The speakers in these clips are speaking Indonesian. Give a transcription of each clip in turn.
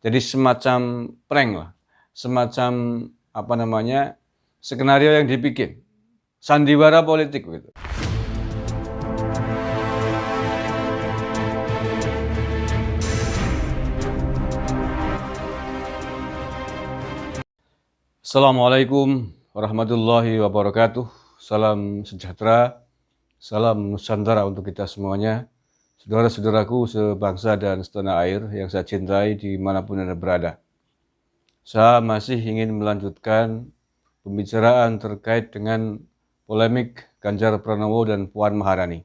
Jadi semacam prank lah, semacam apa namanya, skenario yang dibikin, sandiwara politik gitu. Assalamualaikum warahmatullahi wabarakatuh. Salam sejahtera, salam Nusantara untuk kita semuanya. Saudara-saudaraku sebangsa dan setanah air yang saya cintai dimanapun Anda berada. Saya masih ingin melanjutkan pembicaraan terkait dengan polemik Ganjar Pranowo dan Puan Maharani.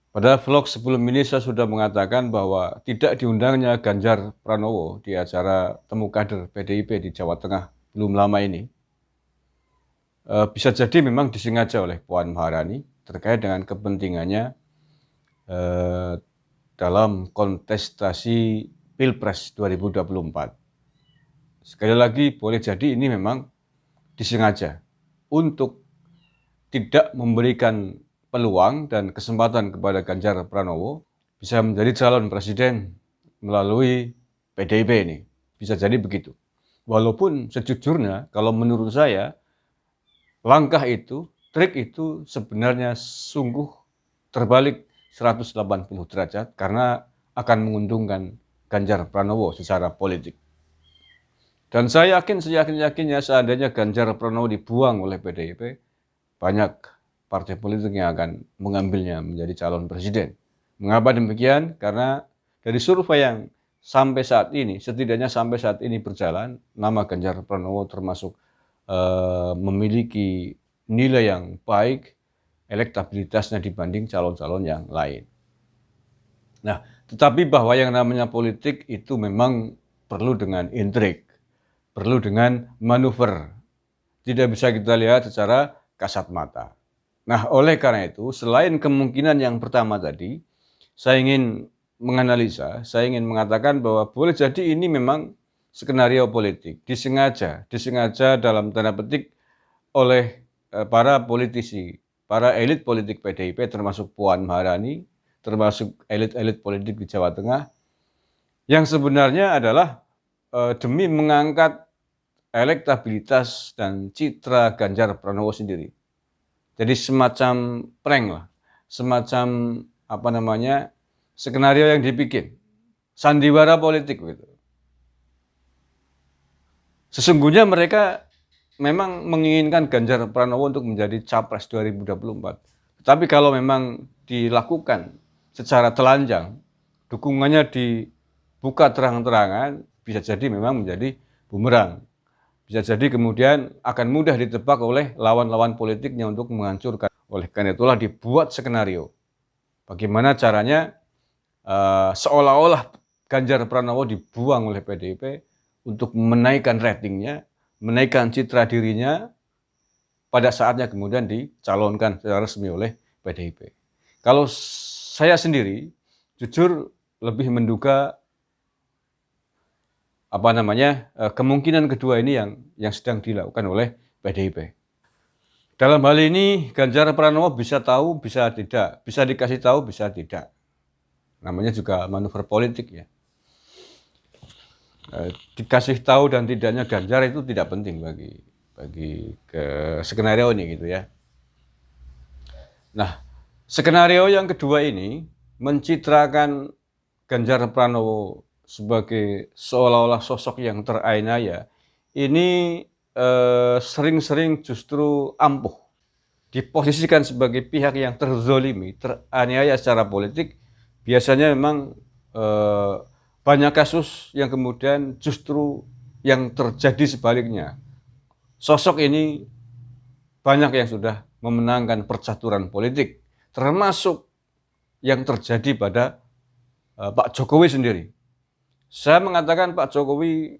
Pada vlog sebelum ini saya sudah mengatakan bahwa tidak diundangnya Ganjar Pranowo di acara temu kader PDIP di Jawa Tengah belum lama ini. Bisa jadi memang disengaja oleh Puan Maharani terkait dengan kepentingannya dalam kontestasi Pilpres 2024. Sekali lagi boleh jadi ini memang disengaja untuk tidak memberikan peluang dan kesempatan kepada Ganjar Pranowo bisa menjadi calon presiden melalui PDIP ini. Bisa jadi begitu. Walaupun sejujurnya kalau menurut saya langkah itu, trik itu sebenarnya sungguh terbalik 180 derajat karena akan menguntungkan Ganjar Pranowo secara politik. Dan saya yakin seyakin-yakinnya seandainya Ganjar Pranowo dibuang oleh PDIP, banyak partai politik yang akan mengambilnya menjadi calon presiden. Mengapa demikian? Karena dari survei yang sampai saat ini, setidaknya sampai saat ini berjalan, nama Ganjar Pranowo termasuk memiliki nilai yang baik, elektabilitasnya dibanding calon-calon yang lain. Nah, tetapi bahwa yang namanya politik itu memang perlu dengan intrik, perlu dengan manuver. Tidak bisa kita lihat secara kasat mata. Nah, oleh karena itu, selain kemungkinan yang pertama tadi, saya ingin menganalisa, saya ingin mengatakan bahwa boleh jadi ini memang skenario politik, disengaja dalam tanda petik oleh para politisi, para elit politik PDIP termasuk Puan Maharani, termasuk elit-elit politik di Jawa Tengah, yang sebenarnya adalah demi mengangkat elektabilitas dan citra Ganjar Pranowo sendiri. Jadi semacam prank lah, semacam apa namanya, skenario yang dibikin, sandiwara politik gitu. Sesungguhnya mereka memang menginginkan Ganjar Pranowo untuk menjadi capres 2024. Tetapi kalau memang dilakukan secara telanjang, dukungannya dibuka terang-terangan, bisa jadi memang menjadi bumerang. Bisa jadi kemudian akan mudah ditebak oleh lawan-lawan politiknya untuk menghancurkan. Oleh karena itulah dibuat skenario. Bagaimana caranya seolah-olah Ganjar Pranowo dibuang oleh PDIP untuk menaikkan ratingnya, menaikkan citra dirinya, pada saatnya kemudian dicalonkan secara resmi oleh PDIP. Kalau saya sendiri, jujur lebih menduga kemungkinan kedua ini yang sedang dilakukan oleh PDIP. Dalam hal ini Ganjar Pranowo bisa tahu, bisa tidak, bisa dikasih tahu, bisa tidak. Namanya juga manuver politik ya. Dikasih tahu dan tidaknya Ganjar itu tidak penting bagi ke skenario ini gitu ya. Nah, skenario yang kedua ini mencitrakan Ganjar Pranowo sebagai seolah-olah sosok yang teraniaya. Ini sering-sering justru ampuh, diposisikan sebagai pihak yang terzolimi, teraniaya secara politik. Biasanya memang banyak kasus yang kemudian justru yang terjadi sebaliknya. Sosok ini banyak yang sudah memenangkan percaturan politik, termasuk yang terjadi pada Pak Jokowi sendiri. Saya mengatakan Pak Jokowi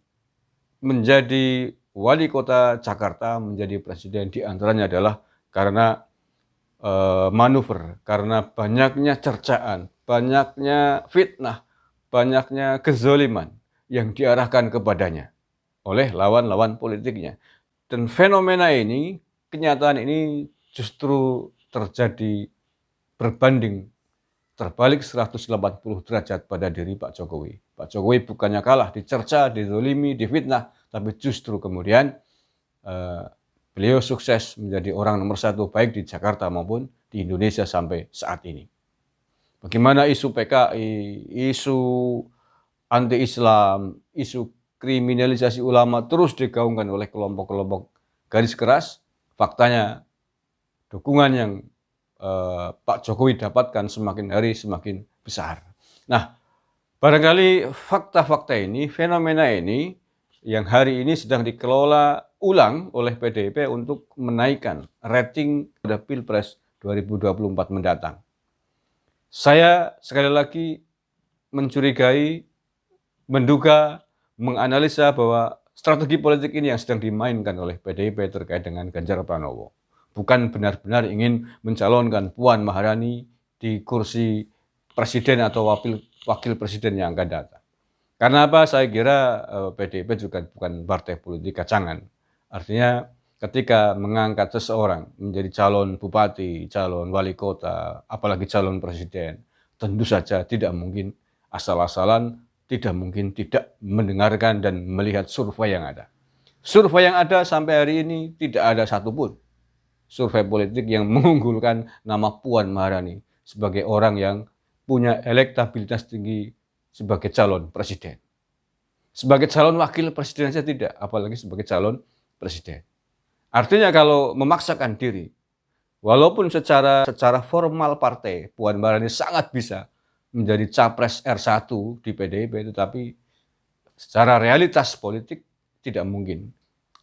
menjadi wali kota Jakarta, menjadi presiden diantaranya adalah karena manuver, karena banyaknya cercaan, banyaknya fitnah, banyaknya kezoliman yang diarahkan kepadanya oleh lawan-lawan politiknya. Dan fenomena ini, kenyataan ini justru terjadi berbanding terbalik 180 derajat pada diri Pak Jokowi. Pak Jokowi bukannya kalah, dicerca, dizolimi, difitnah, tapi justru kemudian beliau sukses menjadi orang nomor satu baik di Jakarta maupun di Indonesia sampai saat ini. Bagaimana isu PKI, isu anti-Islam, isu kriminalisasi ulama terus digaungkan oleh kelompok-kelompok garis keras, faktanya dukungan yang Pak Jokowi dapatkan semakin hari semakin besar. Nah, barangkali fakta-fakta ini, fenomena ini yang hari ini sedang dikelola ulang oleh PDIP untuk menaikkan rating pada Pilpres 2024 mendatang. Saya sekali lagi mencurigai, menduga, menganalisa bahwa strategi politik ini yang sedang dimainkan oleh PDIP terkait dengan Ganjar Pranowo bukan benar-benar ingin mencalonkan Puan Maharani di kursi presiden atau wakil presiden yang akan datang. Karena apa? Saya kira PDIP juga bukan partai politik kacangan. Artinya ketika mengangkat seseorang menjadi calon bupati, calon wali kota, apalagi calon presiden, tentu saja tidak mungkin asal-asalan, tidak mungkin tidak mendengarkan dan melihat survei yang ada. Survei yang ada sampai hari ini tidak ada satupun survei politik yang mengunggulkan nama Puan Maharani sebagai orang yang punya elektabilitas tinggi sebagai calon presiden. Sebagai calon wakil presiden saja tidak, apalagi sebagai calon presiden. Artinya kalau memaksakan diri, walaupun secara formal partai Puan Maharani sangat bisa menjadi capres R1 di PDIP, tetapi secara realitas politik tidak mungkin.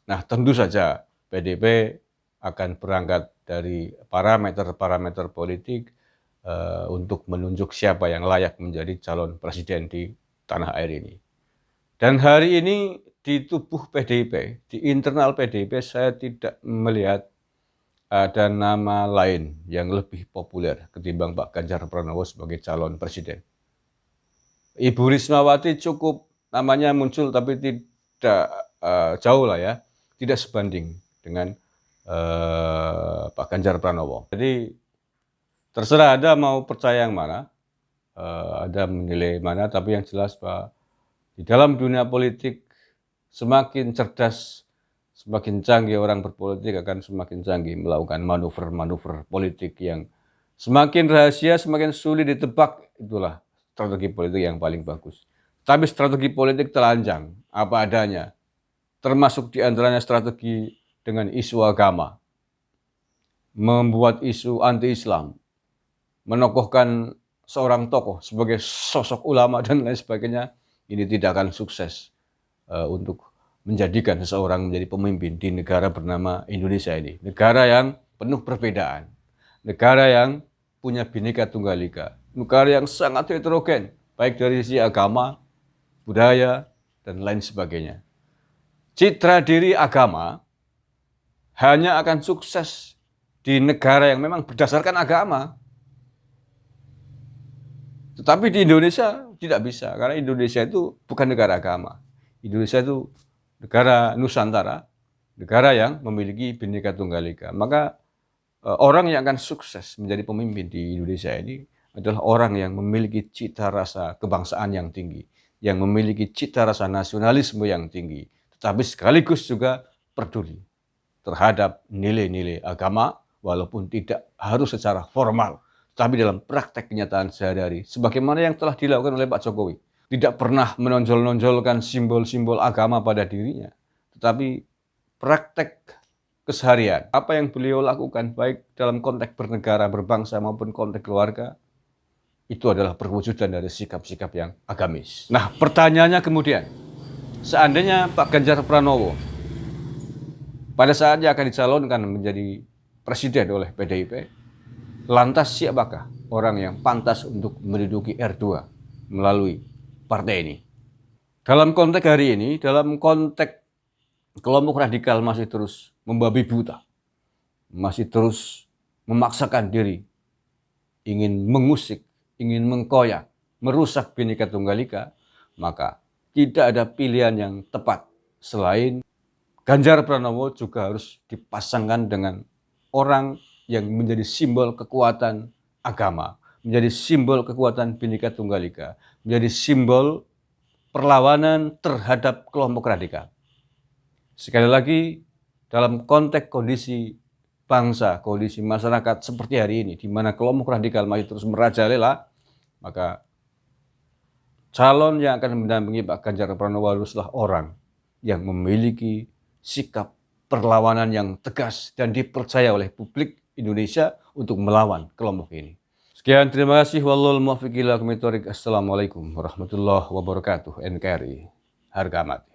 Nah, tentu saja PDIP akan berangkat dari parameter-parameter politik untuk menunjuk siapa yang layak menjadi calon presiden di tanah air ini. Dan hari ini di tubuh PDIP, di internal PDIP, saya tidak melihat ada nama lain yang lebih populer ketimbang Pak Ganjar Pranowo sebagai calon presiden. Ibu Rismawati cukup namanya muncul tapi tidak jauh lah ya, tidak sebanding dengan Pak Ganjar Pranowo. Jadi terserah Anda mau percaya yang mana, Anda menilai mana, tapi yang jelas Pak, di dalam dunia politik semakin cerdas, semakin canggih orang berpolitik akan semakin canggih melakukan manuver-manuver politik yang semakin rahasia, semakin sulit ditebak. Itulah strategi politik yang paling bagus. Tapi strategi politik telanjang, apa adanya, termasuk diantaranya strategi dengan isu agama, membuat isu anti-Islam, menokohkan seorang tokoh sebagai sosok ulama dan lain sebagainya, ini tidak akan sukses untuk menjadikan seseorang menjadi pemimpin di negara bernama Indonesia ini. Negara yang penuh perbedaan, negara yang punya Bhinneka Tunggal Ika, negara yang sangat heterogen, baik dari sisi agama, budaya, dan lain sebagainya. Citra diri agama hanya akan sukses di negara yang memang berdasarkan agama. Tetapi di Indonesia tidak bisa, karena Indonesia itu bukan negara agama. Indonesia itu negara Nusantara, negara yang memiliki Bhinneka Tunggal Ika. Maka orang yang akan sukses menjadi pemimpin di Indonesia ini adalah orang yang memiliki cita rasa kebangsaan yang tinggi, yang memiliki cita rasa nasionalisme yang tinggi, tetapi sekaligus juga peduli terhadap nilai-nilai agama, walaupun tidak harus secara formal, tapi dalam praktek kenyataan sehari-hari, sebagaimana yang telah dilakukan oleh Pak Jokowi. Tidak pernah menonjol-nonjolkan simbol-simbol agama pada dirinya, tetapi praktek keseharian, apa yang beliau lakukan, baik dalam konteks bernegara, berbangsa, maupun konteks keluarga, itu adalah perwujudan dari sikap-sikap yang agamis. Nah, pertanyaannya kemudian, seandainya Pak Ganjar Pranowo pada saatnya akan dicalonkan menjadi presiden oleh PDIP, lantas siapakah orang yang pantas untuk menduduki R2 melalui partai ini? Dalam konteks hari ini, dalam konteks kelompok radikal masih terus membabi buta, masih terus memaksakan diri, ingin mengusik, ingin mengkoyak, merusak Bhinneka Tunggal Ika, maka tidak ada pilihan yang tepat selain Ganjar Pranowo juga harus dipasangkan dengan orang yang menjadi simbol kekuatan agama, menjadi simbol kekuatan Bhinneka Tunggal Ika, menjadi simbol perlawanan terhadap kelompok radikal. Sekali lagi, dalam konteks kondisi bangsa, kondisi masyarakat seperti hari ini, di mana kelompok radikal masih terus merajalela, maka calon yang akan mendampingi Pak Ganjar Pranowo haruslah orang yang memiliki sikap perlawanan yang tegas dan dipercaya oleh publik Indonesia untuk melawan kelompok ini. Sekian, terima kasih. Wallahul muwaffiq ila aqwamit thoriq. Assalamualaikum warahmatullahi wabarakatuh. NKRI harga mati.